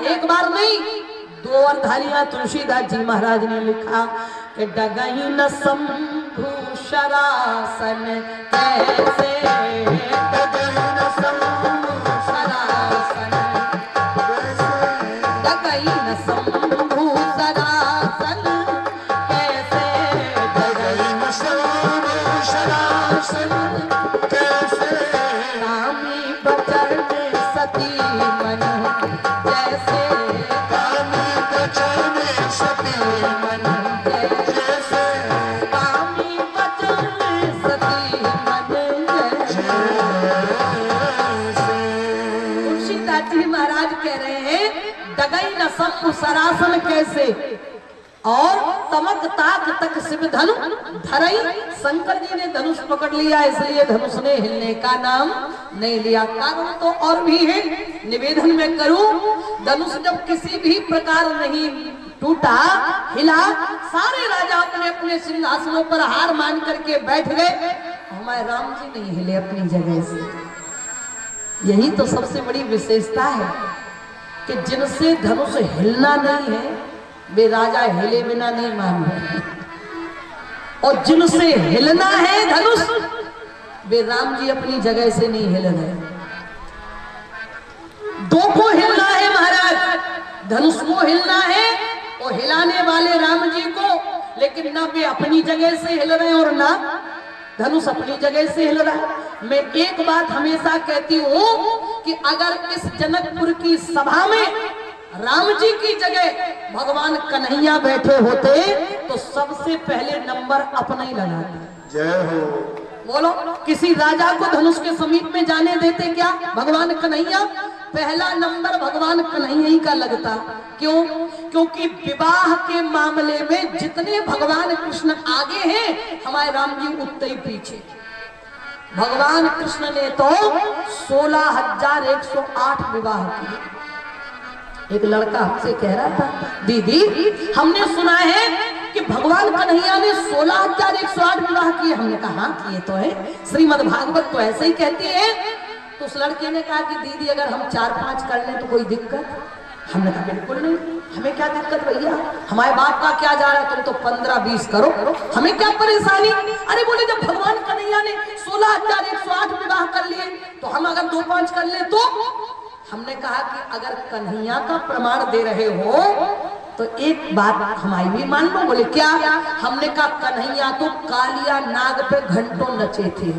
एक बार नहीं, 2 अर्धालियां तुलसीदास जी महाराज ने लिखा कि डगई न शंभु शरासन कैसे, डगई न शंभु शरासन कैसे, डगई न शंभु शरासन कैसे, डगई न शंभु शरासन कैसे, कामी बचन सती मन जैसे, कामी बचन सती मन जैसे, कामी बचन सती मन जैसे। तुलसीदास जी महाराज कह रहे हैं डगई न शंभु शरासन कैसे, और तमक ताक तक शिव धनु धरई। शंकर जी ने धनुष पकड़ लिया, इसलिए धनुष ने हिलने का नाम नहीं लिया। कारण तो और भी है, निवेदन में करूं, धनुष जब किसी भी प्रकार नहीं टूटा हिला, सारे राजा अपने अपने सिंहासनों पर हार मान करके बैठ गए, हमारे राम जी नहीं हिले अपनी जगह से। यही तो सबसे बड़ी विशेषता है कि जिनसे धनुष हिलना नहीं है वे राजा हिले बिना नहीं मान रहे, और जिनसे हिलना है धनुष वे राम जी अपनी जगह से नहीं हिल रहे। दो को हिलना है महाराज, धनुष को हिलना है और हिलाने वाले राम जी को, लेकिन ना वे अपनी जगह से हिल रहे और ना धनुष अपनी जगह से हिल रहा है। मैं एक बात हमेशा कहती हूं कि अगर इस जनकपुर की सभा में राम जी की जगह भगवान कन्हैया बैठे होते तो सबसे पहले नंबर अपना ही लगाते। जय हो। बोलो, किसी राजा को धनुष के समीप में जाने देते क्या भगवान कन्हैया? पहला नंबर भगवान कन्हैया ही का लगता। क्यों? क्योंकि विवाह के मामले में जितने भगवान कृष्ण आगे हैं, हमारे राम जी उतने ही पीछे। भगवान कृष्ण ने तो 16,108 विवाह किए। एक लड़का हमसे कह रहा था, दीदी हमने सुना है कि भगवान कन्हैया ने 16,108 विवाह किए। हमने कहा हाँ किए तो है, श्रीमद् भागवत तो ऐसे ही कहती है। तो उस लड़के ने कहा कि दीदी अगर हम 4-5 कर लें तो कोई दिक्कत? हमने कहा बिल्कुल नहीं, हमें क्या दिक्कत भैया, हमारे बाप का क्या जा रहा है, तुम तो 15-20 करो, हमें क्या परेशानी। अरे बोले जब भगवान कन्हैया ने 16,108 विवाह कर लिए तो हम अगर 2-5 कर ले तो? हमने कहा कि अगर कन्हैया का प्रमाण दे रहे हो तो एक बात हमारी भी मान लो। बोले क्या? हमने कहा कन्हैया तो कालिया नाग पे घंटों नचे थे,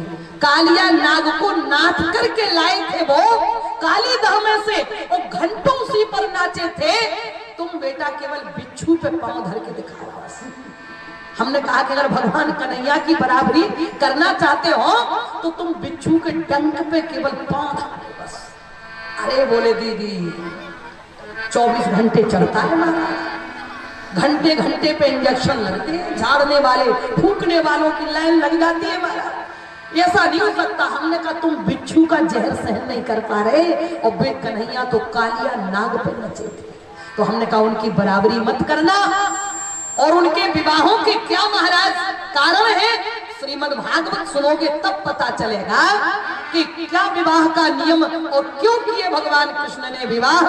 कालिया नाग को नाथ करके लाए थे वो काली दह में से, वो घंटों उसी पर नाचे थे। तुम बेटा केवल बिच्छू पे पांव धर के दिखाओ बस। हमने कहा कि अगर भगवान कन्हैया की बराबरी करना चाहते हो तो तुम बिच्छू के डंक पे केवल पांव धरो बस। अरे बोले दीदी 24 घंटे चढ़ता है महाराज, घंटे घंटे पे इंजेक्शन लगते हैं, झाड़ने वाले फूकने वालों की लाइन लग जाती है महाराज, ऐसा नहीं हो सकता। हमने कहा तुम बिच्छू का जहर सहन नहीं कर पा रहे और बे कन्हैया तो कालिया नाग पे नचे थे। तो हमने कहा उनकी बराबरी मत करना। और उनके विवाहों के क्या महाराज कारण है, श्रीमद् भागवत सुनोगे तब पता चलेगा कि क्या विवाह का नियम और क्यों किए भगवान कृष्ण ने विवाह,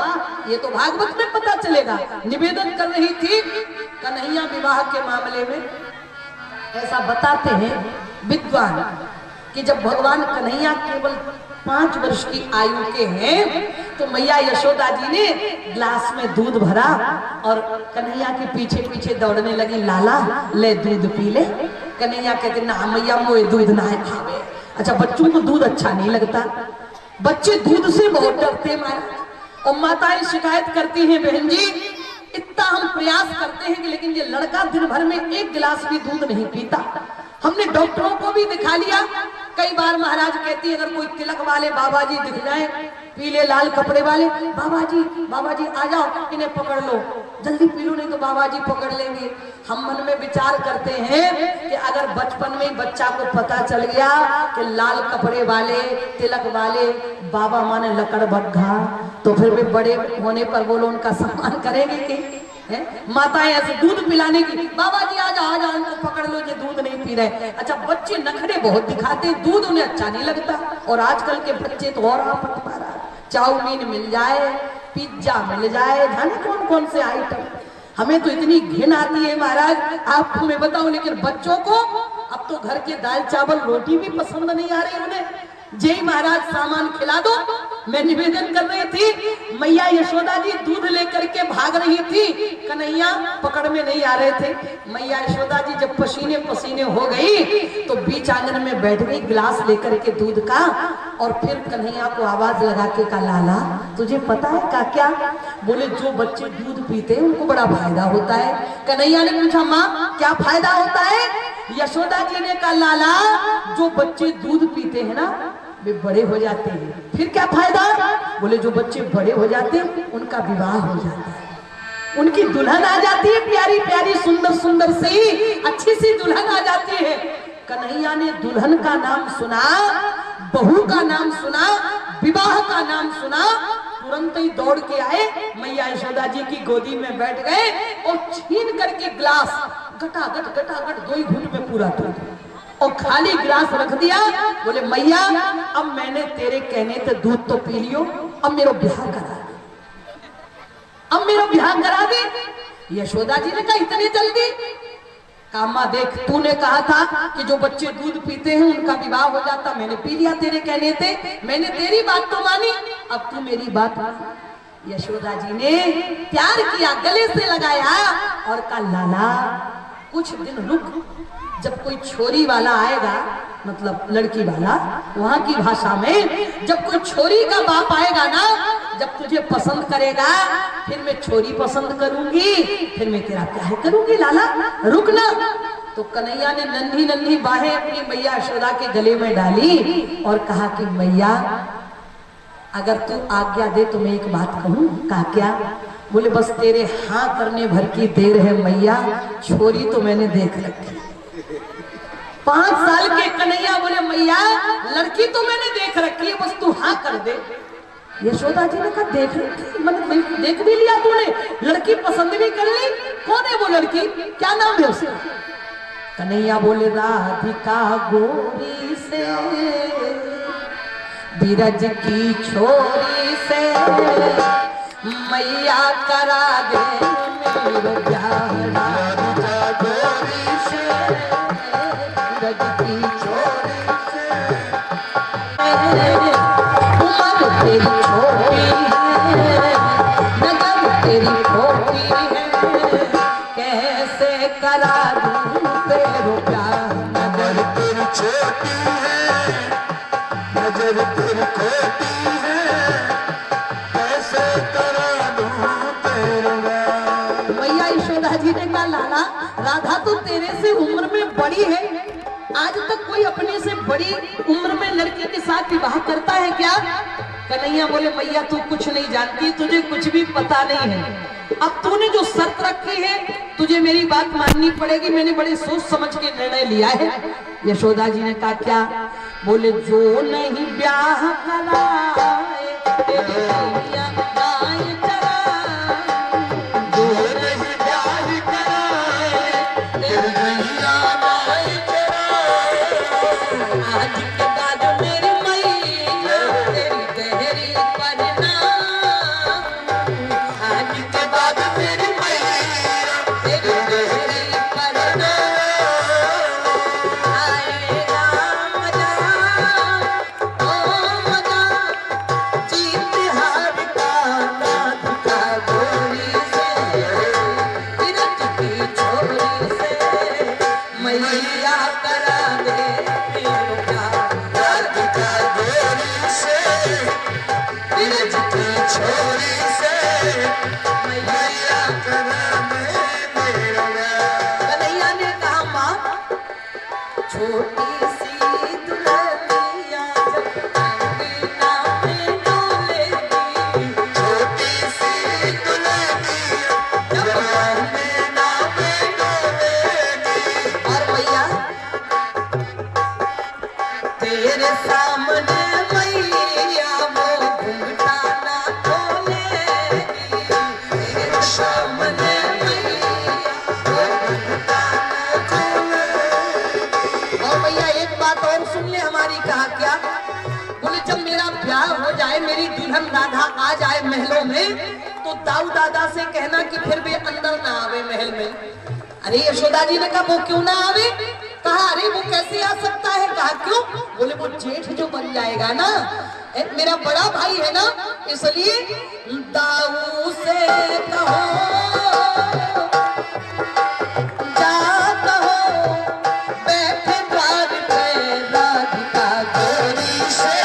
ये तो भागवत में पता चलेगा। निवेदन कर रही थी कन्हैया विवाह के मामले में ऐसा बताते हैं विद्वान कि जब भगवान कन्हैया केवल 5 वर्ष की आयु के हैं तो मैया यशोदा जी ने ग्लास में दूध भरा और कन्हैया के पीछे पीछे दौड़ने लगी, लाला ले दूध पी ले। कन्हैया कहते ना मैया मोए दूध ना है खावे। अच्छा, बच्चों को दूध अच्छा नहीं लगता, बच्चे दूध से बहुत डरते महाराज, और माताएं शिकायत करती हैं बहन जी इतना हम प्रयास करते हैं कि लेकिन ये लड़का दिन भर में 1 गिलास भी दूध नहीं पीता। हमने डॉक्टरों को भी दिखा लिया, कई बार महाराज कहती है अगर कोई तिलक वाले बाबा जी दिख जाए, पीले लाल कपड़े वाले, बाबा जी आ जाओ इन्हें पकड़ लो, जल्दी पी लो नहीं तो बाबा जी पकड़ लेंगे। हम मन में विचार करते हैं कि अगर बचपन में ही बच्चा को पता चल गया कि लाल कपड़े वाले तिलक वाले बाबा माने लकड़ बग्घा, तो फिर वे बड़े होने पर वो लोग उनका सम्मान करेंगे कि माताएं ऐसे दूध पिलाने की, बाबा जी आ जाओ इनको पकड़ लो ये दूध नहीं पी रहे। अच्छा, बच्चे नखरे बहुत दिखाते, दूध उन्हें अच्छा नहीं लगता। और आजकल के बच्चे तो और आफत मारा, चाउमीन मिल जाए, पिज्जा मिल जाए, जाने कौन कौन से आइटम। हमें तो इतनी घिन आती है महाराज, आपको मैं बताऊं, लेकिन बच्चों को अब तो घर के दाल चावल रोटी भी पसंद नहीं आ रही उन्हें। जय महाराज सामान खिला दो। मैं निवेदन कर रही थी, मैया यशोदा जी दूध लेकर के भाग रही थी, कन्हैया पकड़ में नहीं आ रहे थे। मैया यशोदा जी जब पसीने पसीने हो गई तो बीच आंगन में बैठ गई गिलास लेकर के दूध का, और फिर कन्हैया को आवाज लगा के कहा, लाला तुझे पता है का क्या? बोले जो बच्चे दूध पीते हैं उनको बड़ा फायदा होता है। कन्हैया ने पूछा, माँ क्या फायदा होता है? यशोदा जी ने कहा, लाला जो बच्चे दूध पीते हैं ना वे बड़े हो जाते हैं। फिर क्या फायदा? बोले जो बच्चे बड़े हो जाते हैं उनका विवाह हो जाता है, उनकी दुल्हन आ जाती है, प्यारी प्यारी सुंदर सुंदर सी अच्छी सी दुल्हन आ जाती है। कन्हैया ने दुल्हन का नाम सुना, बहू का नाम सुना, विवाह का नाम सुना, तुरंत ही दौड़ के आए, मैया यशोदा जी की गोदी में बैठ गए और छीन करके ग्लास गटागट 2 घूंट में पूरा दूध और खाली गिलास रख दिया। बोले मैया अब मैंने तेरे कहने से दूध तो पी लियो, अब मेरा ब्याह करा दे, अब मेरा ब्याह करा दे। यशोदा जी ने कहा इतनी जल्दी? कामा देख, तूने कहा था कि जो बच्चे दूध पीते हैं उनका विवाह हो जाता, मैंने पी लिया तेरे कहने से, मैंने तेरी बात तो मानी, अब तू मेरी बात मान। यशोदा जी ने प्यार किया, गले से लगाया और कहा, लाला कुछ दिन रुक, जब कोई छोरी वाला आएगा, मतलब लड़की वाला, वहां की भाषा में जब कोई छोरी का बाप आएगा ना, जब तुझे पसंद करेगा फिर मैं छोरी पसंद करूंगी, फिर मैं तेरा प्यार करूंगी, लाला रुक ना। तो कन्हैया ने नन्ही नन्ही बाहें अपनी मैया यशोदा के गले में डाली और कहा कि मैया अगर तू आज्ञा दे तो मैं एक बात कहूं। कहा क्या? बोले बस तेरे हाँ करने भर की देर है मैया, छोरी तो मैंने देख रखी। 5 साल के कन्हैया बोले मैया लड़की तो मैंने देख रखी है, बस तू हाँ कर दे। यशोदा जी ने कहा देख रखी, मतलब देख भी लिया तूने, लड़की पसंद भी कर ली, कौन है वो लड़की, क्या नाम है उसका? कन्हैया बोले राधिका गोरी से, बिरज की छोरी से, मैया करा दे मेरा प्यार। राधिका गोरी से, बिरज की छोरी से, उम्र तेरी छोटी है, नजर तेरी छोटी है, कैसे करा दूं तेरा प्यार। नजर तेरी छोटी है, नजर तेरी छोटी है, कैसे करा दूं तेरा प्यार। मैया यशोदा जी ने कहा लाला राधा तो तेरे से उम्र में बड़ी है, आज तक कोई अपने से बड़ी उम्र में लड़की के साथ विवाह करता है क्या? कन्हैया बोले मैया तू कुछ नहीं जानती, तुझे कुछ भी पता नहीं है। अब तूने जो शर्त रखी है तुझे मेरी बात माननी पड़ेगी, मैंने बड़े सोच समझ के निर्णय लिया है। यशोदा जी ने कहा क्या? बोले जो नहीं ब्याह कराए हार राधा आ जाए महलों में तो दाऊ दादा से कहना कि फिर भी अंदर ना आवे महल में। अरे यशोदा जी ने कहा वो क्यों ना आवे? कहा अरे वो कैसे आ सकता है? कहा क्यों? बोले वो जेठ जो बन जाएगा ना, मेरा बड़ा भाई है ना, इसलिए दाऊ से कहो जाता हो बैठे द्वार पे राधिका गोरी से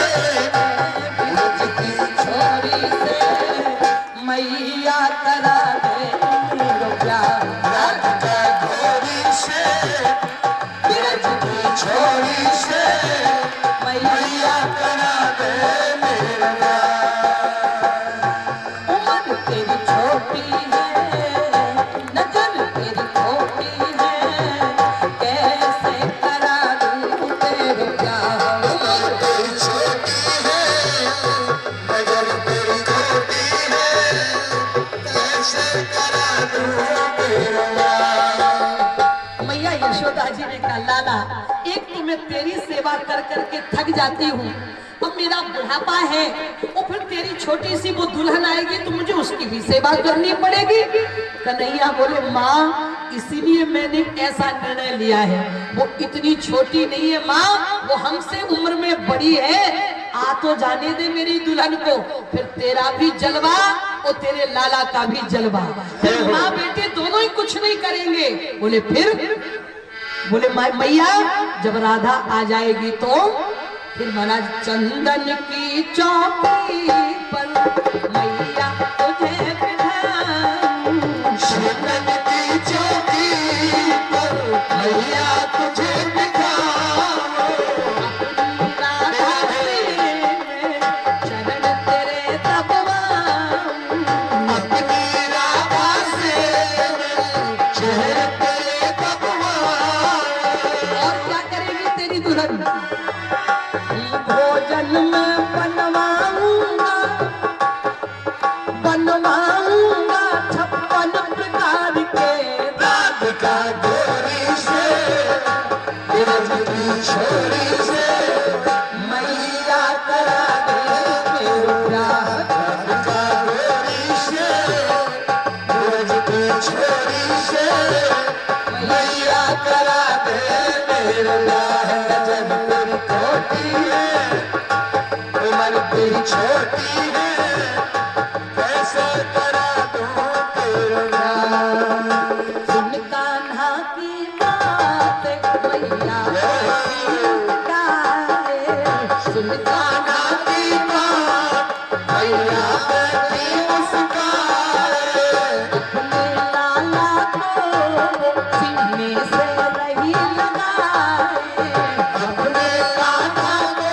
छोरी से मैया करा दे प्यार राधिका गोरी से छोरी से मैया करा दे मेरा। उम्र तेरी छोटी है नजर तेरी छोटी है कैसे करा दूं तेरे प्यार। उम्र तेरी छोटी है नजर तेरी छोटी है कैसे करा दूं तेरे प्यार। मैया यशोदा जी ने कहा लाला एक तो मैं तेरी सेवा कर करके थक जाती हूँ, अब मेरा बुढ़ापा है और फिर तेरी छोटी सी वो दुल्हन आएगी तो मुझे उसकी भी सेवा करनी पड़ेगी। कन्हैया बोले माँ इसीलिए मैंने ऐसा निर्णय लिया है, वो इतनी छोटी नहीं है माँ, वो हमसे उम्र में बड़ी है, आ तो जाने दे मेरी दुल्हन को, फिर तेरा भी जलवा और तेरे लाला का भी जलवा, फिर माँ बेटे दोनों ही कुछ नहीं करेंगे। बोले फिर? बोले मैया जब राधा आ जाएगी तो फिर महाराज चंदन की चौकी पर मैया तुझे बिठाऊं, चंदन की चौकी पर मैया तुझे बिठाऊं, राधा से चरण तेरे दबवाऊं, अपनी राधा से चरण तेरे दबवाऊं। और क्या करेगी तेरी दुल्हन? भोजन में बनवाऊंगा 56 प्रकार के राधिका गोरी से छोरी से मैया करा दे मेरा प्यार। राधिका गोरी से छोरी से मैया करा दे मेरा प्यार। जब तेरी छोटी है उम्र तेरी छोटी है कैसे करा दूं तेरा प्यार। सुन कान्हा की बात मैया सुन कान्हा की बात मैया अपने लाला को सीने से रही लगाए, अपने कान्हा को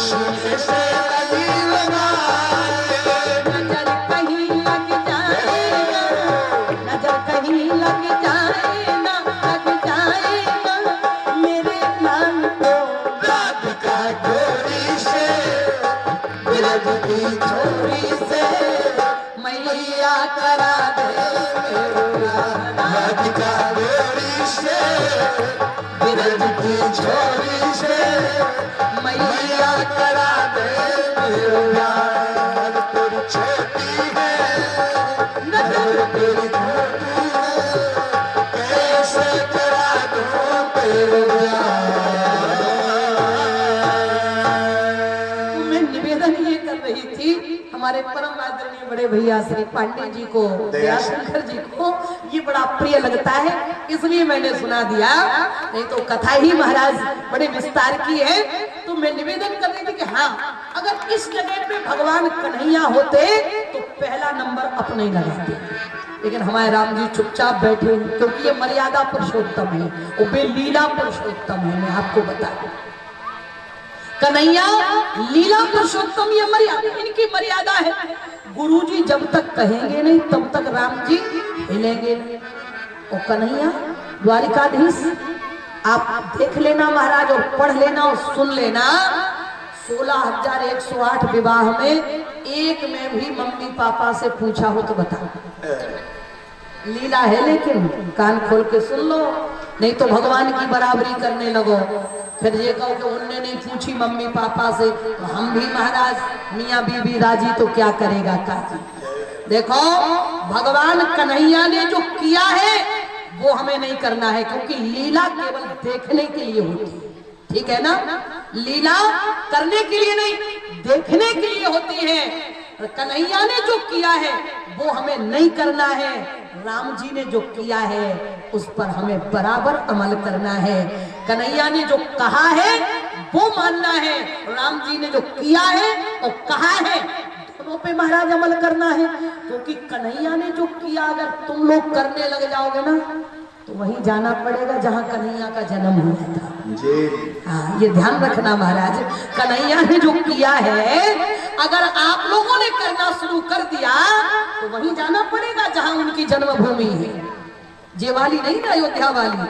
सीने से रही लगाए। नजर कहीं लग जाए ना, नजर कहीं लग जाए ना, लग जाए ना मेरे लाल को राधिका गोरी से बिरज की छोरी से मैया करा दे मेरा प्यार। राधिका गोरी से बिरज की छोरी से मैया करा दे मेरा प्यार। तेरी छोटी है नजर तेरी छोटी है कैसे करा दूं तेरा प्यार। मैं निवेदन ये कर रही थी हमारे परम आदरणीय बड़े भैया श्री पांडे जी को, दयाशंकर जी को ये बड़ा प्रिय लगता है इसलिए मैंने सुना दिया, नहीं तो कथा ही महाराज बड़े विस्तार की है। तो मैं निवेदन कर रही थी कि हाँ अगर इस जगह पे भगवान कन्हैया होते तो पहला नंबर अपने ही लगाते, लेकिन हमारे राम जी चुपचाप बैठे हैं क्योंकि ये मर्यादा पुरुषोत्तम है, वो बेलीला पुरुषोत्तम है। मैं आपको बता दूं कन्हैया लीला पुरुषोत्तम ये मर्यादा, इनकी मर्यादा है। गुरुजी जब तक कहेंगे नहीं तब तक राम जी हिलेंगे नहीं। और कन्हैया द्वारिकाधीश आप देख लेना महाराज और पढ़ लेना और सुन लेना, 16,108 विवाह में एक में भी मम्मी पापा से पूछा हो तो बताओ। लीला है लेकिन कान खोल के सुन लो, नहीं तो भगवान की बराबरी करने लगो। फिर ये कहो कि उनने नहीं पूछी मम्मी पापा से, तो हम भी महाराज मियाँ बीबी राजी तो क्या करेगा काजी। देखो भगवान कन्हैया ने जो किया है वो हमें नहीं करना है, क्योंकि लीला केवल देखने के लिए होती है, ठीक है ना। लीला करने के लिए नहीं, देखने के लिए होती है। कन्हैया ने जो किया है वो हमें नहीं करना है, राम जी ने जो किया है उस पर हमें बराबर अमल करना है। कन्हैया ने जो कहा है वो मानना है, राम जी ने जो किया है और कहा है दोनों पे महाराज अमल करना है। क्योंकि कन्हैया ने जो किया अगर तुम लोग करने लग जाओगे ना तो वहीं जाना पड़ेगा जहां कन्हैया का जन्म हुआ था जी। हाँ, ये ध्यान रखना महाराज, कन्हैया ने जो किया है अगर आप लोगों ने करना शुरू कर दिया तो वहीं जाना पड़ेगा जहां उनकी जन्मभूमि है। ये वाली नहीं ना, अयोध्या वाली,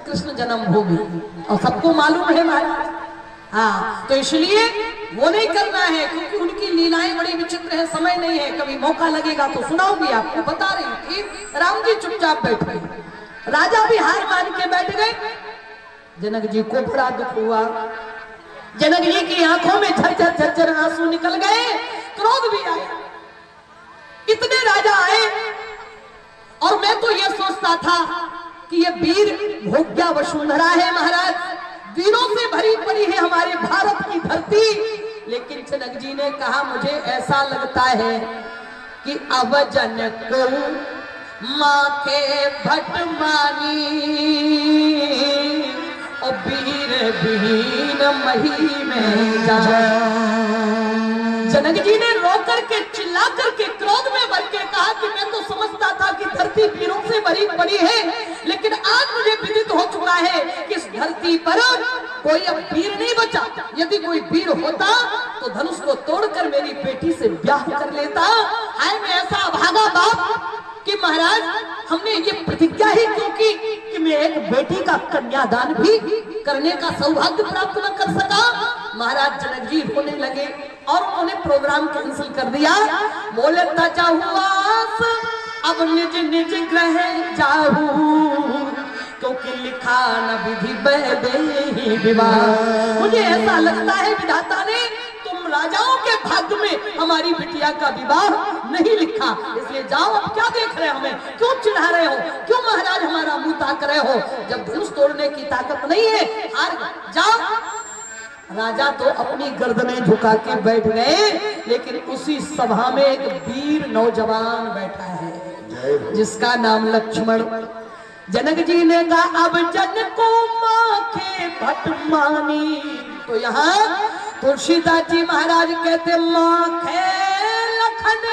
कृष्ण जन्मभूमि, और सबको मालूम है महाराज। हाँ, तो इसलिए वो नहीं करना है, क्योंकि उनकी लीलाएं बड़ी विचित्र है, समय नहीं है, कभी मौका लगेगा तो सुनाऊंगी आपको। बता रही थी राम जी चुपचाप बैठ गए, राजा भी हार मान के बैठ गए। जनक जी को बड़ा दुख हुआ, जनक जी की आंखों में झरझर झरझर आंसू निकल गए, क्रोध भी आया। इतने राजा आए और मैं तो ये सोचता था कि ये वीर भोग्या वसुंधरा है महाराज, वीरों से भरी पड़ी है हमारे भारत की धरती। लेकिन जनक जी ने कहा मुझे ऐसा लगता है कि अब जन को माखे भट मानी और वीर बीन मही में जा। जनक जी ने रो करके चिल्ला करके क्रोध में भर के कहा कि मैं तो समझता था कि धरती वीरों से भरी पड़ी है, लेकिन आज मुझे विदित हो चुका है कि इस धरती पर कोई अब वीर नहीं बचा। यदि कोई वीर होता तो धनुष को तोड़कर मेरी बेटी से ब्याह कर लेता। हाय मैं ऐसा भागा बाप कि महाराज हमने ये प्रतिज्ञा ही क्यों की कि मैं एक बेटी का कन्यादान भी करने का सौभाग्य प्राप्त न कर सका। महाराज जनक जी रोने लगे और उन्होंने प्रोग्राम कैंसिल कर दिया। बोले तजा हुआ अब निज निज ग्रह जाहू, क्योंकि लिखा न विधि बह विवाह। मुझे ऐसा लगता है विधाता ने तुम राजाओं के भाग्य में हमारी बिटिया का विवाह नहीं लिखा, इसलिए जाओ। अब क्या देख रहे हो, हमें क्यों चिढ़ा रहे हो, क्यों महाराज हमारा मुंह ताक रहे हो, जब धनुष तोड़ने की ताकत नहीं है हार जाओ। राजा तो अपनी गर्दनें झुका के बैठ गए, लेकिन उसी सभा में एक वीर नौजवान बैठा है जिसका नाम लक्ष्मण। जनक जी ने कहा अब जन को माखे भट मानी, तो यहाँ तुलसीदास जी महाराज कहते माखे लखन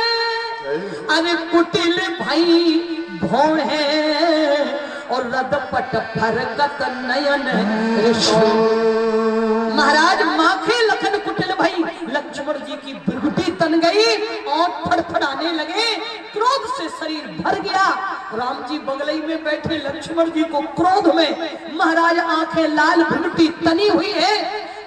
अरे कुटिल भाई भौण है और रदपट फरकत नयन। महाराज माखे लखन कुटिल भाई, लक्ष्मण जी की बिरगुटी तन गई और फड़फड़ाने लगे, क्रोध से शरीर भर गया। राम जी बगलई में बैठे लक्ष्मण जी को क्रोध में महाराज आंखें लाल, बिरगुटी तनी हुई है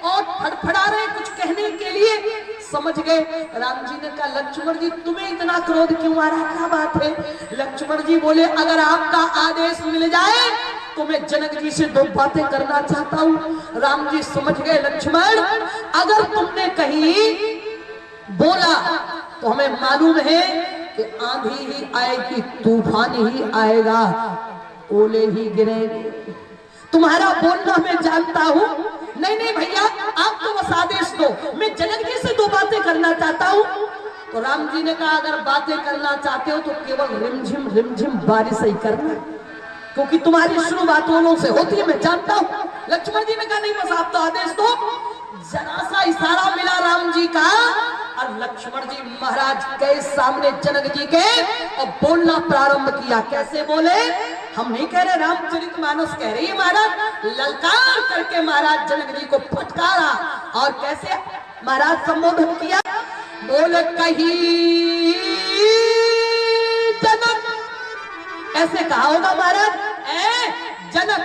और फड़फड़ा रहे कुछ कहने के लिए। समझ गए राम जी ने कहा लक्ष्मण जी तुम्हें इतना क्रोध क्यों आ रहा, क्या बात है। लक्ष्मण जी बोले अगर आपका आदेश मिल जाए तो मैं जनक जी से दो बातें करना चाहता हूँ। राम जी समझ गए लक्ष्मण अगर तुमने कहीं बोला तो हमें मालूम है कि आंधी ही आएगी, तूफान ही आएगा, ओले ही गिरेंगे। तुम्हारा बोलना मैं जानता हूँ। नहीं नहीं भैया आप तो बस आदेश दो, मैं जनक जी से दो बातें करना चाहता हूँ। तो राम जी ने कहा अगर बातें करना चाहते हो तो केवल रिमझिम बारिश ही करना, क्योंकि तुम्हारी शुरुआत ओलों से होती है, मैं जानता हूँ। लक्ष्मण जी ने कहा नहीं बस आप तो आदेश दो। जरा सा इशारा मिला राम जी का और लक्ष्मण जी महाराज गए सामने जनक जी के और बोलना प्रारंभ किया। कैसे बोले, हम नहीं कह रहे, रामचरितमानस कह रही है महाराज। ललकार करके महाराज जनक जी को फटकारा और कैसे महाराज संबोधन किया, बोले कही जनक, ऐसे कहा होगा महाराज, ए जनक।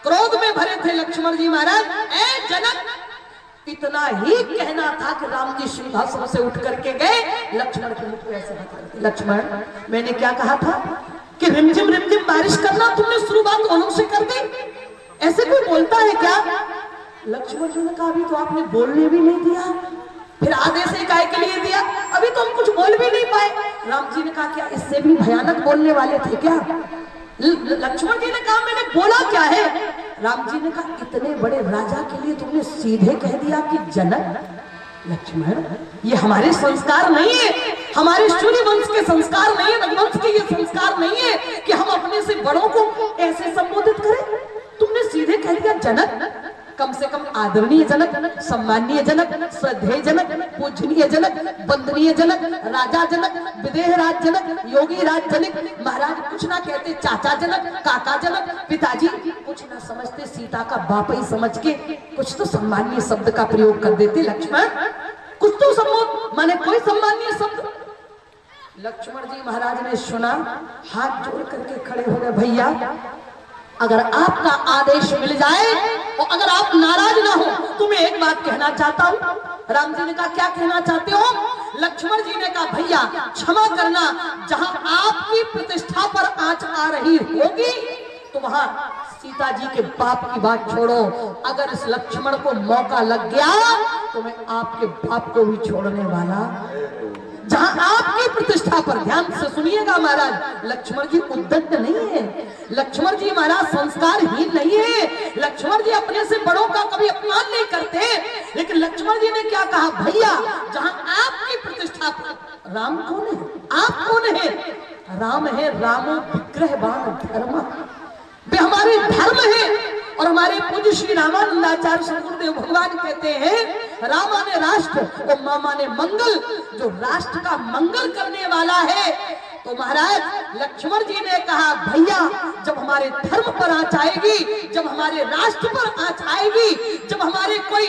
क्रोध में भरे थे लक्ष्मण जी महाराज, ए जनक। इतना ही कहना था कि राम जी सिंहासन से उठ करके गए, लक्ष्मण के मुख ऐसे लक्ष्मण मैंने क्या कहा था कि रिमझिम रिमझिम बारिश करना, तुमने शुरुआत ओलों से कर दी। ऐसे कोई बोलता है क्या? लक्ष्मण जी ने कहा अभी तो आपने बोलने भी नहीं दिया, फिर आदेश ही काय के लिए दिया? अभी तो हम कुछ बोल भी नहीं पाए। राम जी ने कहा क्या इससे भी भयानक बोलने वाले थे क्या? लक्ष्मण जी ने कहा मैंने बोला क्या है? राम जी ने कहा इतने बड़े राजा के लिए तुमने सीधे कह दिया कि जनक। लक्ष्मण ये हमारे संस्कार नहीं है, हमारे सूर्य वंश के संस्कार नहीं है, रघुवंश के ये संस्कार नहीं है कि हम अपने से बड़ों को ऐसे संबोधित करें। तुमने सीधे कह दिया जनक। कम से कम आदरणीय जनक, सम्माननीय जनक, श्रद्धेय जनक, पूजनीय जनक, वंदनीय जनक, राजा जनक, विदेह राज जनक, योगी राज जनक, महाराज कुछ ना कहते चाचा जनक, काका जनक, पिताजी कुछ ना समझते, सीता का बाप ही समझ के कुछ तो सम्माननीय शब्द का प्रयोग कर देते। लक्ष्मण कुछ तो सम्मान माने कोई सम्माननीय शब्द। लक्ष्मण जी महाराज ने सुना, हाथ जोड़ करके खड़े हो गए, भैया अगर आपका आदेश मिल जाए और अगर आप नाराज ना हो तो मैं एक बात कहना चाहता हूँ। राम जी ने कहा क्या कहना चाहते हो? लक्ष्मण जी ने कहा भैया क्षमा करना, जहां आपकी प्रतिष्ठा पर आंच आ रही होगी तो वहां सीता जी के बाप की बात छोड़ो, अगर इस लक्ष्मण को मौका लग गया तो मैं आपके बाप को भी छोड़ने वाला। जहां आपकी प्रतिष्ठा पर, ध्यान से सुनिएगा महाराज, लक्ष्मण जी उद्दंड नहीं है, लक्ष्मण जी महाराज संस्कारहीन नहीं है, लक्ष्मण जी अपने से बड़ों का कभी अपमान नहीं करते। लेकिन लक्ष्मण जी ने क्या कहा? भैया जहां आपकी प्रतिष्ठा पर, राम कौन है? आप कौन है? राम है रामो विग्रहवान धर्म, वे हमारे धर्म है। और हमारे पूज्य श्री रामानंदाचार्य सदगुरुदेव भगवान कहते हैं राम माने राष्ट्र और मां माने मंगल। जो राष्ट्र का मंगल करने वाला है तो महाराज लक्ष्मण जी ने कहा भैया जब हमारे धर्म पर आंच आएगी, जब हमारे राष्ट्र पर आंच आएगी, जब हमारे कोई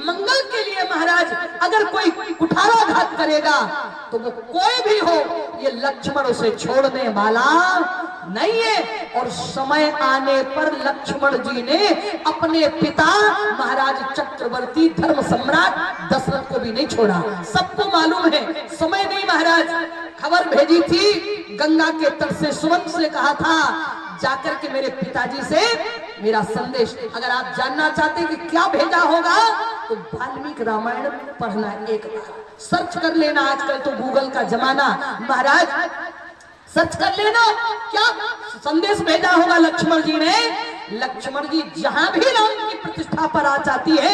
मंगल के लिए महाराज अगर कोई कुठाराघात करेगा तो वो कोई भी हो, ये लक्ष्मण उसे छोड़ने वाला नहीं है। और समय आने पर लक्ष्मण जी ने अपने पिता महाराज चक्रवर्ती धर्म सम्राट दशरथ को भी नहीं छोड़ा। सबको मालूम है, समय नहीं महाराज खबर भेजी थी गंगा के तट से, सुमंत से कहा था जाकर के मेरे पिताजी से मेरा संदेश, अगर आप जानना चाहते कि क्या भेजा होगा तो वाल्मीकि रामायण पढ़ना, एक बार सर्च कर लेना, आजकल तो गूगल का जमाना महाराज, सर्च कर लेना क्या संदेश भेजा होगा लक्ष्मण जी ने। लक्ष्मण जी जहां भी राम की प्रतिष्ठा पर आ जाती है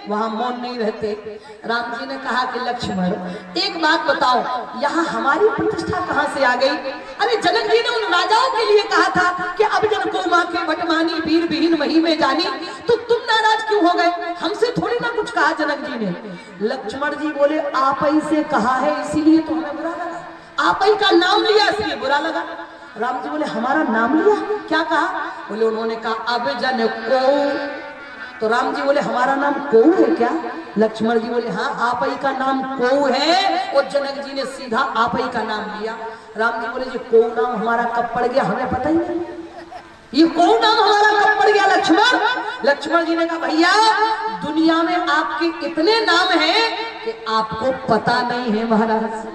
वहां मौन नहीं रहते। राम जी ने कहा कि लक्ष्मण एक बात बताओ, यहाँ हमारी प्रतिष्ठा कहाँ से आ गई? अरे जनक जी ने उन राजाओं के लिए कहा था कि अब जन को माँ के बटमानी वीर विहीन मही में जानी, तो तुम नाराज क्यों हो गए? हमसे थोड़ी ना कुछ कहा जनक जी ने। लक्ष्मण जी बोले आप ही से कहा है इसीलिए तो हमें बुरा लगा, आप ही का नाम लिया इसलिए बुरा लगा। राम जी बोले हमारा नाम लिया? क्या कहा? बोले उन्होंने कहा अब जन को, तो राम जी बोले हमारा नाम को है क्या? लक्ष्मण जी बोले हाँ आप ही का नाम को है। और जनक जी ने सीधा आप ही का नाम लिया। राम जी बोले जी को नाम हमारा कब पड़ गया हमें पता ही नहीं, ये को नाम हमारा कब पड़ गया लक्ष्मण? लक्ष्मण जी ने कहा भैया दुनिया में आपके इतने नाम हैं कि आपको पता नहीं है महाराज।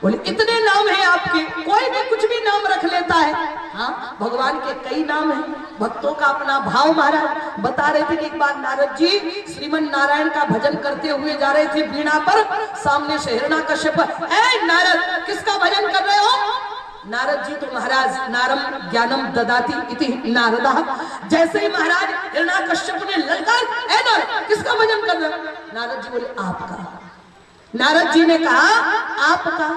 बोले इतने नाम हैं आपके, कोई भी कुछ भी नाम रख लेता है। हाँ भगवान के कई नाम हैं, भक्तों का अपना भाव। महाराज बता रहे थे कि एक बार नारद जी श्रीमन नारायण का भजन करते हुए जा रहे थे वीणा पर, सामने से हिरण्याकश्यप, ए नारद किसका भजन कर रहे हो? नारद जी तो महाराज नारम ज्ञानम ददाति इति नारदः, जैसे ही महाराज हिरण्याकश्यप ने ललकार, ए नारद किसका भजन कर रहे हो? नारद जी बोले आपका। नारद जी ने कहा आपका।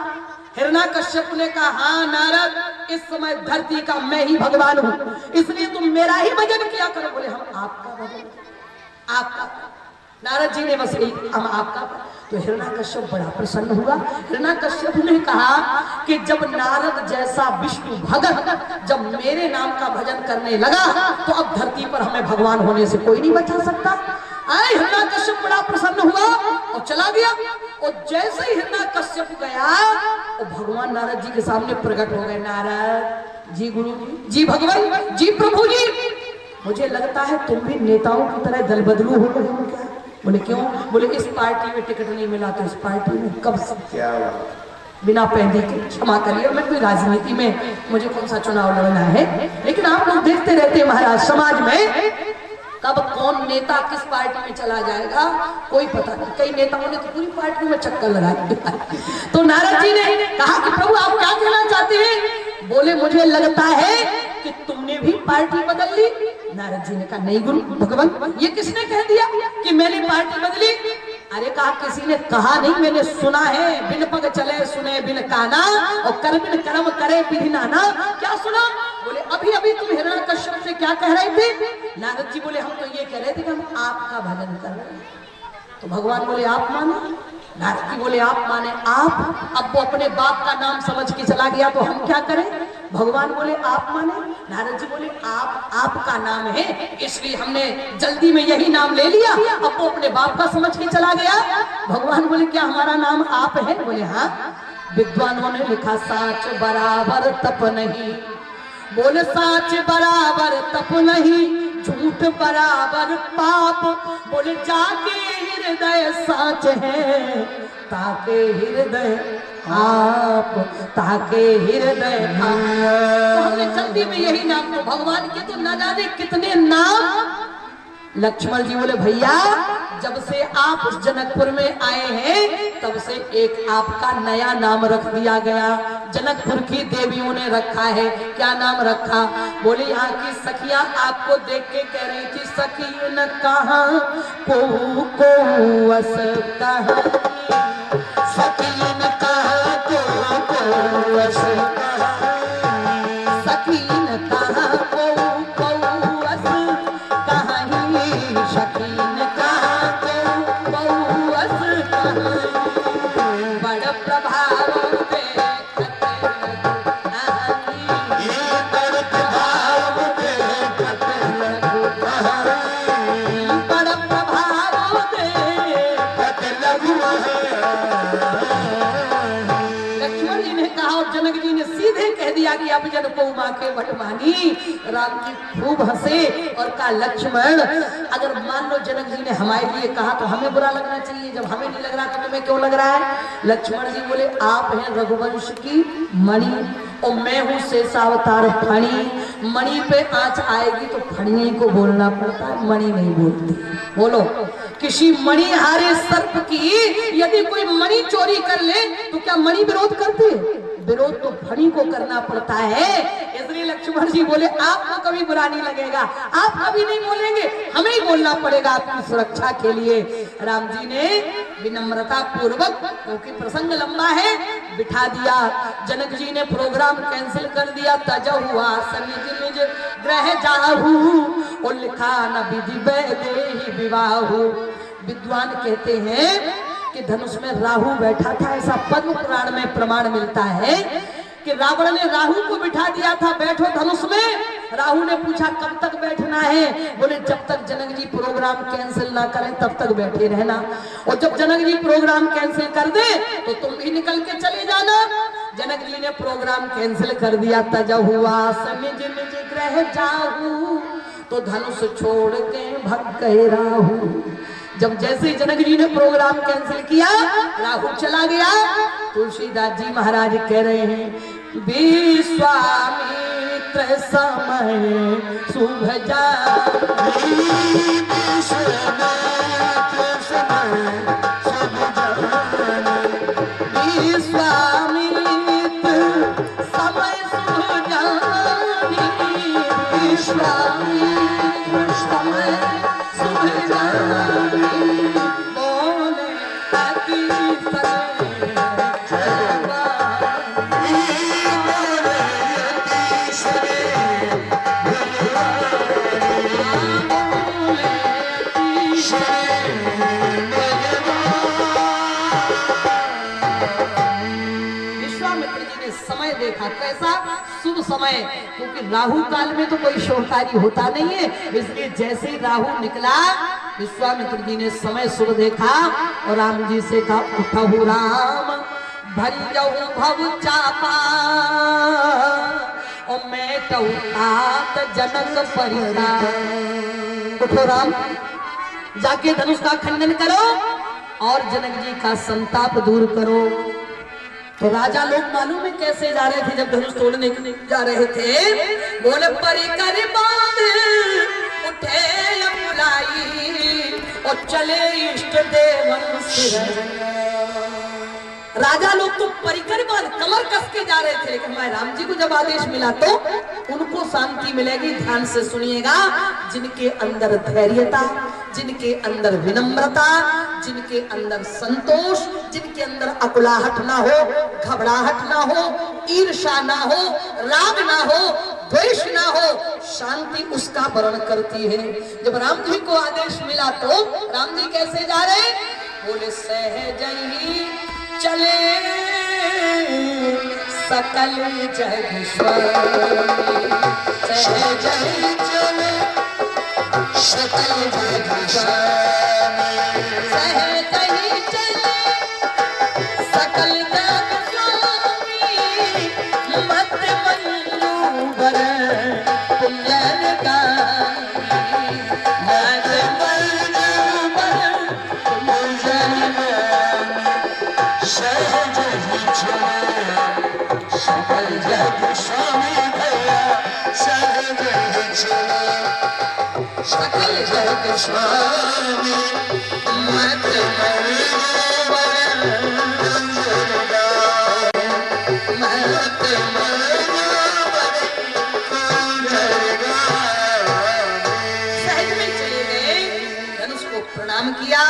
हिरण्याकश्यप ने कहा हाँ नारद इस समय धरती का मैं ही भगवान हूं, इसलिए तुम मेरा ही भजन किया करो। बोले हम आपका भजन, आपका। नारद जी ने बस हम आपका। तो हिरण्याकश्यप बड़ा प्रसन्न हुआ। हिरण्याकश्यप ने कहा कि जब नारद जैसा विष्णु भगत जब मेरे नाम का भजन करने लगा तो अब धरती पर हमें भगवान होने से कोई नहीं बचा सकता। आए हिरण्याकश्यप बड़ा प्रसन्न हुआ और चला गया। और जैसे ही हिरण्याकश्यप गया और भगवान नारद जी के सामने प्रकट हो गए। नारद जी गुरु जी भगवान जी प्रभु जी, मुझे लगता है तुम भी नेताओं की तरह दल बदलू हो गए हो क्या? बोले क्यों? बोले इस पार्टी में टिकट नहीं मिला तो इस पार्टी में कब से क्या बिना पहने के, क्षमा करिए मैं कोई राजनीति में मुझे कौन सा चुनाव लड़ना है, लेकिन आप लोग देखते रहते हैं महाराज समाज में कब कौन नेता किस पार्टी में चला जाएगा कोई पता नहीं। कई नेताओं ने तो पूरी पार्टी में चक्कर लगा दिया। तो नारद जी ने कहा कि प्रभु आप क्या कहना चाहते हैं? बोले मुझे लगता है कि तुमने भी पार्टी बदल ली। नारद जी ने कहा नहीं गुरु भगवान, ये किसने कह दिया कि मैंने पार्टी बदली? अरे कहा किसी ने कहा नहीं, मैंने सुना है। बिन पग चले सुने बिन काना और कर बिन कर्म करे विधि नाना। क्या सुना? बोले अभी अभी तुम हिरण्यकश्यप से क्या कह रहे थे? नारद जी बोले हम तो ये कह रहे थे कि हम आपका भजन कर रहे हैं। तो भगवान बोले आप माने? नारद जी बोले आप माने आप? अब वो अपने बाप का नाम समझ के चला गया तो हम क्या करें? भगवान बोले आप माने? नारद जी बोले आप आपका नाम है इसलिए हमने जल्दी में यही नाम ले लिया। अब वो अपने बाप का समझ के चला गया। भगवान बोले क्या हमारा नाम आप है? बोले हाँ। विद्वानों ने लिखा साच बराबर तप नहीं। बोले साच बराबर तप नहीं, झूठ बराबर पाप। बोले जाके हृदय साच है ताके हृदय आप, ताके हृदय आप। तो हमने जल्दी में यही नाम। तो भगवान के तो न जाने कितने नाम। लक्ष्मण जी बोले भैया जब से आप जनकपुर में आए हैं तब से एक आपका नया नाम रख दिया गया। जनकपुर की देवियों ने रखा है। क्या नाम रखा? बोले यहाँ की सखियां आपको देख के कह रही थी सखी न कहाँ को अस कहाँ, सखी न कहाँ को अस कहाँ, सखी न कहाँ को अस कहाँ, शकीन कहाँ को अस कहाँ। बड़ प्रभाव कि अब जन को माँ के भटमानी। राम जी खूब हंसे और कहा लक्ष्मण अगर मान लो जनक जी ने हमारे लिए कहा तो हमें बुरा लगना चाहिए, जब हमें नहीं लग रहा तो तुम्हें क्यों लग रहा है? लक्ष्मण जी बोले आप हैं रघुवंश की मणि और मैं हूँ शेषावतार फणी। मणि पे आंच आएगी तो फणी को बोलना पड़ता है, मणि नहीं बोलती। बोलो किसी मणि हारे सर्प की यदि कोई मणि चोरी कर ले तो क्या मणि विरोध करती है? विरोध तो फणी को करना पड़ता है। इसलिए लक्ष्मण जी बोले आपको कभी बुरा नहीं लगेगा, आप कभी नहीं बोलेंगे, हमें ही बोलना पड़ेगा आपकी सुरक्षा के लिए। राम जी ने विनम्रता पूर्वक, क्योंकि प्रसंग लंबा है, बिठा दिया। जनक जी ने प्रोग्राम कैंसिल कर दिया। तज हुआ निज निज ग्रह जाहू और लिखा न विधि वैदेही विवाहु। विद्वान कहते हैं कि धनुष में राहु बैठा था, ऐसा पद्म पुराण में प्रमाण मिलता है कि रावण ने राहु को बिठा दिया था बैठो धनुष में। राहु ने पूछा कब तक बैठना है? बोले जब तक जनक जी प्रोग्राम कैंसिल ना करें तब तक बैठे रहना, और जब जनक जी प्रोग्राम कैंसिल कर दे तो तुम भी निकल के चले जाना। जनक जी ने प्रोग्राम कैंसिल कर दिया। तज हुआ निज निज ग्रह जाहू तो धनुष छोड़ के भग गए राहु। जब जैसे जनक जी ने प्रोग्राम कैंसिल किया राहु चला गया। तुलसीदास जी महाराज कह रहे हैं विश्वामित्र समय शुभ विश्वामित्र समय शुभ विश्वामित्र समय शुभ बोले अति देखा कैसा शुभ समय, क्योंकि राहु काल में तो कोई शोर कार्य होता नहीं है। इसलिए जैसे ही राहु निकला विश्वामित्र जी ने समय शुभ देखा और राम जी से कहा उठहु राम भंजहु भव चापा और मैं तात जनक परिताप। उठो राम, जाके धनुष का खंडन करो और जनक जी का संताप दूर करो। तो राजा लोग मालूम है कैसे जा रहे थे जब धनुष तोड़ने जा रहे थे? बोले परिकर बांध उठे बुलाई और चले इष्ट देवन सिर। राजा लोग तो परिकर बांध कमर कस के जा रहे थे, लेकिन हमारे राम जी को जब आदेश मिला तो उनको शांति मिलेगी। ध्यान से सुनिएगा, जिनके अंदर धैर्यता, जिनके अंदर विनम्रता, जिनके अंदर संतोष, जिनके अंदर अकुलाहट ना हो, घबराहट ना हो, ईर्ष्या ना हो, राग ना हो, द्वेष ना हो, शांति उसका वर्ण करती है। जब राम जी को आदेश मिला तो राम जी कैसे जा रहे? बोले सहज ही चले सकल जग स्वामी, सहज ही चले सकल जग स्वामी, सहज ही चले सकल जग स्वामी, मत मंजूर पुंजन गामी, मत मंजूर पुंजन सहज ही चले सकल जग स्वामी भैया, सहज ही चले सकल जग स्वामी, मत सहज में चले गए, धनुष को प्रणाम किया।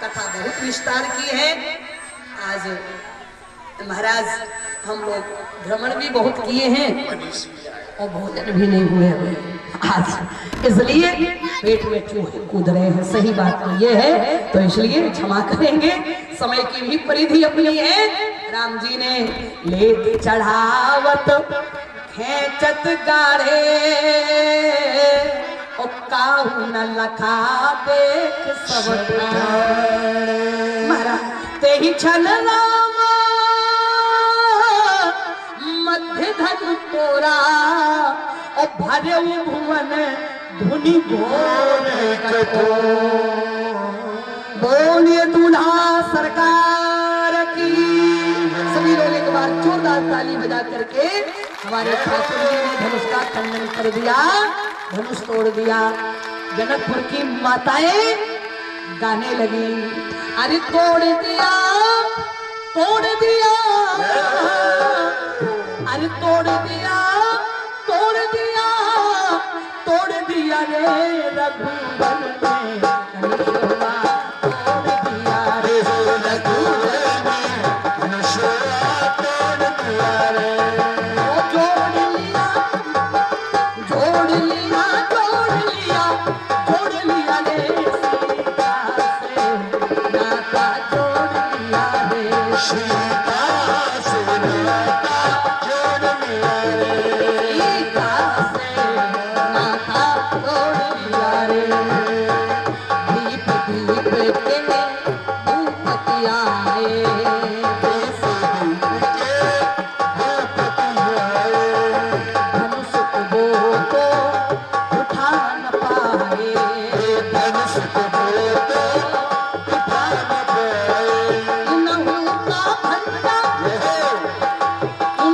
कथा बहुत विस्तार की है। आज महाराज हम लोग भ्रमण भी बहुत किए हैं और भोजन भी नहीं हुए आज, इसलिए पेट में चूहे कूद रहे हैं। सही बात तो ये है, तो इसलिए क्षमा करेंगे, समय की भी परिधि अपनी है। राम जी ने लेत चढ़ावत खेचत गाड़े और काहू न लखा देख सब महाराज ते ही छन रामा मध्य धन तोरा और भरे भुवन धुनि घोर कठोर। बोलिए दूल्हा सरकार की। सभी लोग एक बार जोरदार ताली बजा करके हमारे ठाकुर जी ने धनुष का खंडन कर दिया, धनुष तोड़ दिया। जनकपुर की माताएं गाने लगी, अरे तोड़ दिया, तोड़ दिया, अरे तोड़ दिया, तोड़ दिया, तोड़ दिया रे रघुवर में धनुषवा, तोड़ दिया रे रघुवर में धनुषवा, तोड़ दिया रे। वो जोड़ लिया, जोड़ लिया, जोड़ लिया, जोड़ लिया रे सीता से नाता, जोड़ लिया रे सीता से नाता, जोड़ लिया रे सीता से नाता, जोड़ लिया रे। दीप दीप के धूपति आए, दीप के धूपति आए, धनुष को तो उठा न पाए, धनुष को तो उठा न पाए। नहु का भंडा,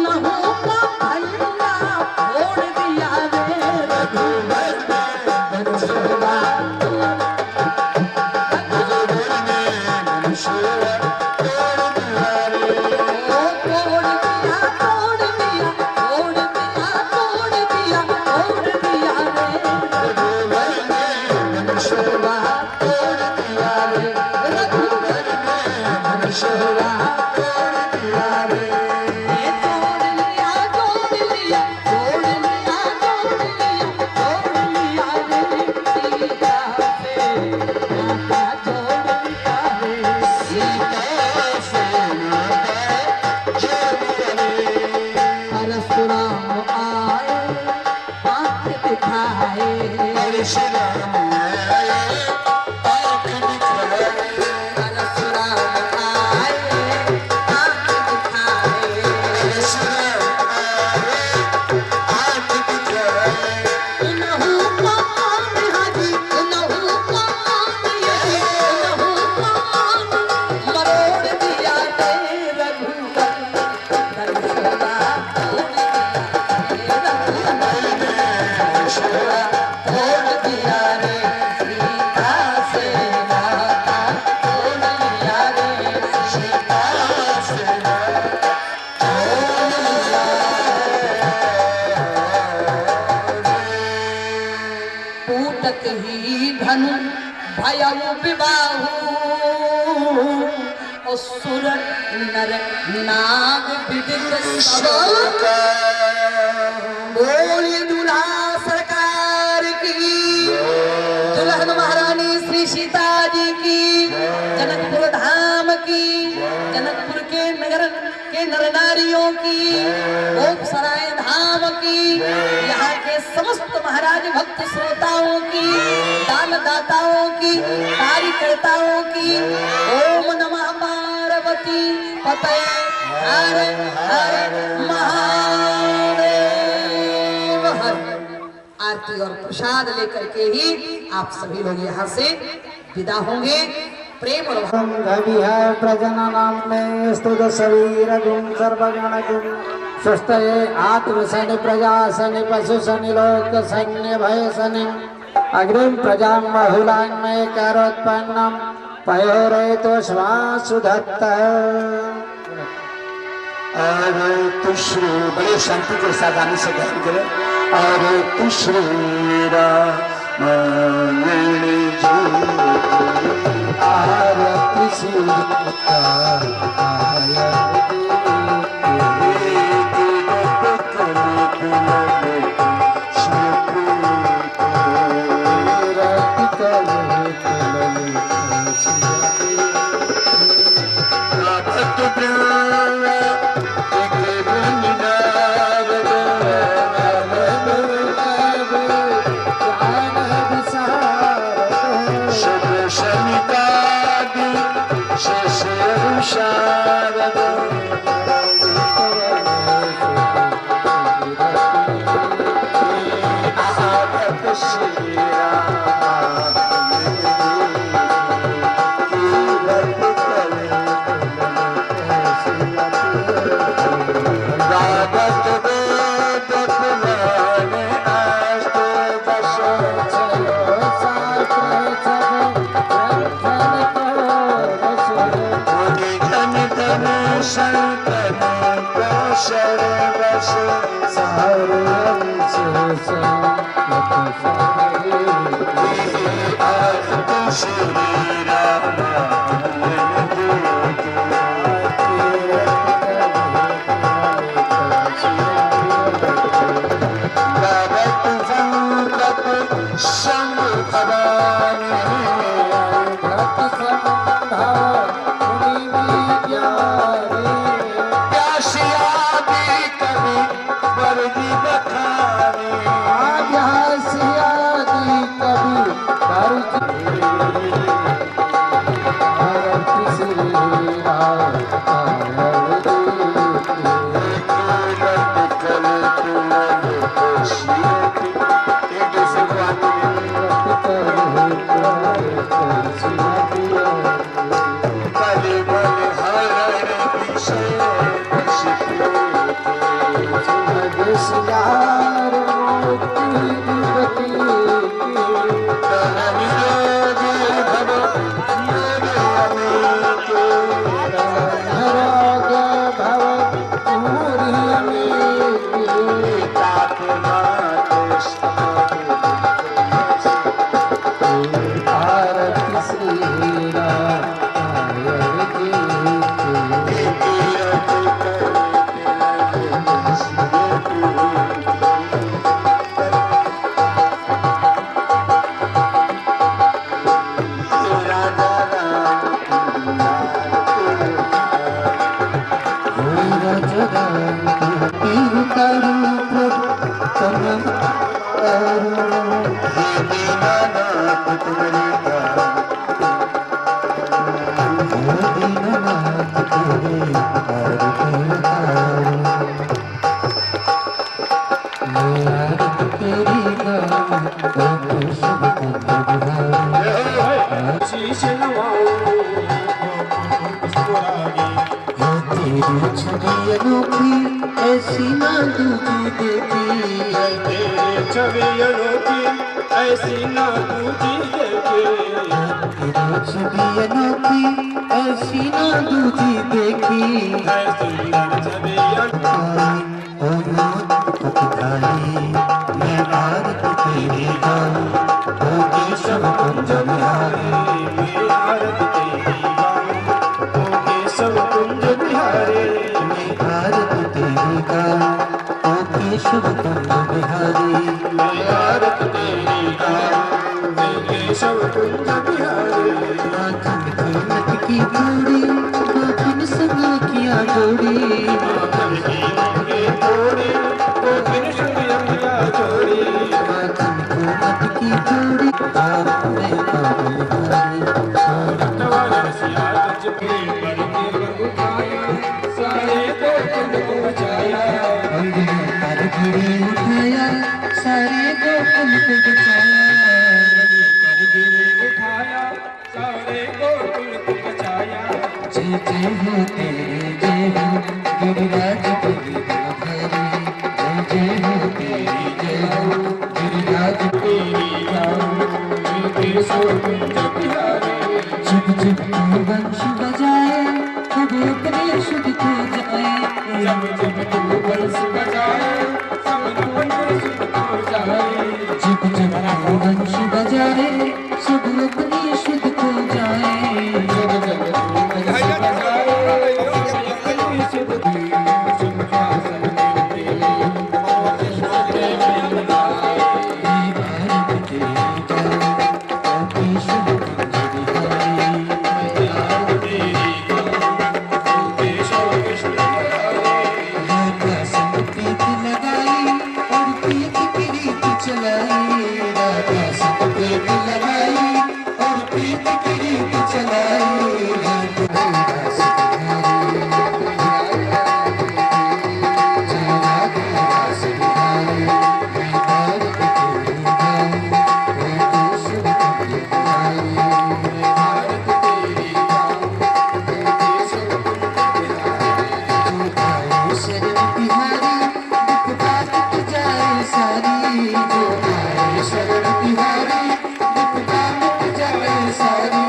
नहु का भंडा फोड़ दिया रे रघुवर में धनुषवा, रघुवर में धनुषवा, तोड़ दिया रे। ओ तोड़ दिया, तोड़ दिया, तोड़ दिया, तोड़ दिया, तोड़ दिया रे रघुवर में धनुषवा, तोड़ दिया रे रघुवर में धनुषवा, तोड़ दिया रे। ये तोड़ लिया, तोड़ लिया, तोड़ लिया, तोड़ लिया, तोड़ लिया रे सीता से नाता, जोड़ लिया रे सीता से नाता, जोड़ लिया रे। परशुराम आए आंख दिखाए, परशुराम आए आंख दिखाए, परशुराम आए आंख दिखाए, परशुराम आए आंख दिखाए। नहु का मान हाजी, नहु का मान यही, नहु का मान मरोड़ दिया रे रघुवर धनुषवा, तोड़ दिया रे रघुवर धनुषवा, तोड़ दिया रे। धनु भयउ विबाहु असुर नर नाग विदित सब। बोलिए दूल्हा सरकार की, दुल्हन महारानी श्री सीता जी की, जनकपुर धाम की, जनकपुर के नगर के नर नारियों की, गोपसराय धाम की, यहाँ के समस्त महाराज भक्त श्रोताओं की, दानदाताओं की, कार्यकर्ताओं की। ओम नमः पार्वती पतये हर हर महादेव हर। आरती और प्रसाद लेकर के ही आप सभी लोग यहाँ से विदा होंगे। प्रेम और प्रजननम में स्तुत शरीरगुण सर्वगणगुण सुष्टये आत्मशनि प्रजा शनि पशु शनि लोक सैन्य भय शनि अग्रिम प्रजा बहुलांग में करोत्पन्नम पयोरे तो श्वासुधत्त। और तू श्री बड़े शांति के साथ आने से ध्यान करें। और तू श्री राम आरती श्री ऐसी ना दूजी देखी, छवि अनोखी ऐसी ना दूजी देखी, छवि अनोखी ऐसी ना दूजी देखी, ऐसी ना छवि मैं आरती तेरी गाऊं, होगी सब कुंज केशव कुंज बिहारी मैं आरत तेरी गाऊं हे केशव कुंज बिहारी माखन की मटकी थोड़ी गोपिन संग किया जोड़ी माखन की मटकी थोड़ी गोपिन संग किया जोड़ी माखन की मटकी थोड़ी आप में बलिहारी रतवार रसिया गज पे पर के रघु खाया सारे गोकुल को बचाया अंगना पर गिरे उठाया सारे गोकुल को बचाया कर गिरे उठाया सारे गोकुल को बचाया जय जय हो तेरे जय हो गिरिराज गिरिधारी जय जय हो तेरी जय हो गिरिराज तेरी गाऊं हे केशव कुंज बिहारी जब जब तू वंश बजाए तब अपने शुद्ध खो जाए जब जब तू बंस बजाए सब दुख सुख हो जाए जब जब तू वंश बजाए सब अपने शुद्ध खो जाए जब जब तू बंस बजाए अपनी सुख सिंहासन मिलते और कृष्ण में लगाए हे भारत तेरी जान केशव कुंज बिहारी तेरी गाऊं केशव कृष्ण बिहारी राधा संग प्रीत लगाई और प्रीत की रीत चलाई राधा संग प्रीत लगाई और प्रीत की रीत चलाई राधा दास बिहारी जय राधा दास बिहारी जय भारत तेरी गाऊं हे केशव कुंज बिहारी भारत तेरी गाऊं हे केशव कुंज बिहारी जो आए शरण बिहारी दुख बात की जाए सारी जो आए शरण बिहारी दुख बात की जाए सारी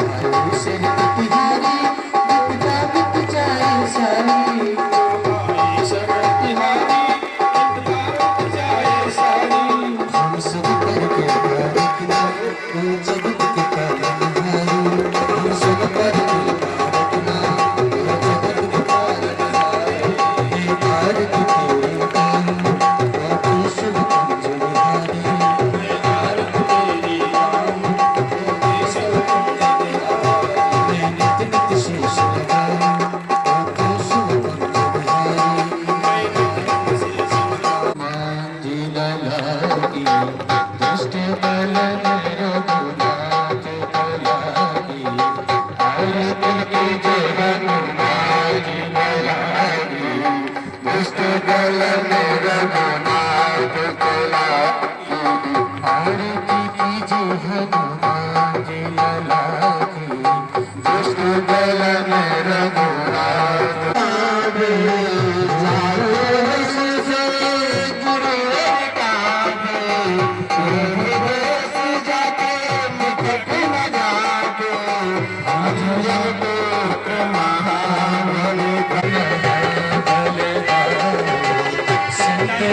आए शरण बिहारी दुख बात की जाए सारी शरण बिहारी इंतजार जाए सारी हम सब करके रखना जगत के पालनहारी हम सब करके रखना जगत के पालनहारी हे भारत तेरे गाऊं हे केशव कुंज बिहारी भारत तेरी गाऊं हे केशव कुंज बिहारी मैं नित नित शेष लगाऊं हे केशव कुंज बिहारी मांझी लागी दुष्ट बल रघुनाथ को लागी और दिल के जय मांझी लागी दुष्ट बल रघुनाथ को लागी और दिल की जय हनुमान जी लागी दुष्ट बल रघुनाथ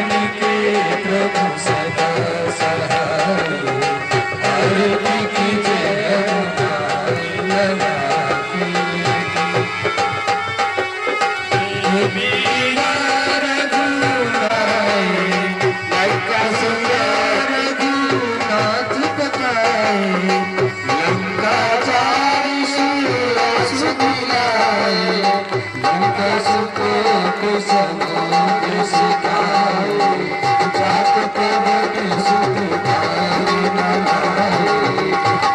प्रभु सदा सहाय और की जय लगा मेरा रघुनाथ लंका सुंदर रघुनाथ बचाए लंका चारी सुख दिलाए लंका सुख को समुद्र सिखाए जात प्रभु सुख पाए न लाए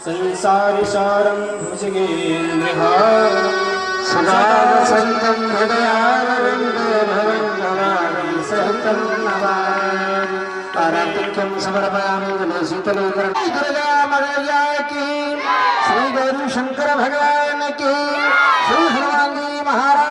संसारिसारं भुजगेन्द्रहारं सदा वसन्तं हृदयारविन्दे सहितं नमामि पारातिक्यं समर्पयामि शीतलोदरं दुर्गा मगया की श्री गौरी शंकर भगवान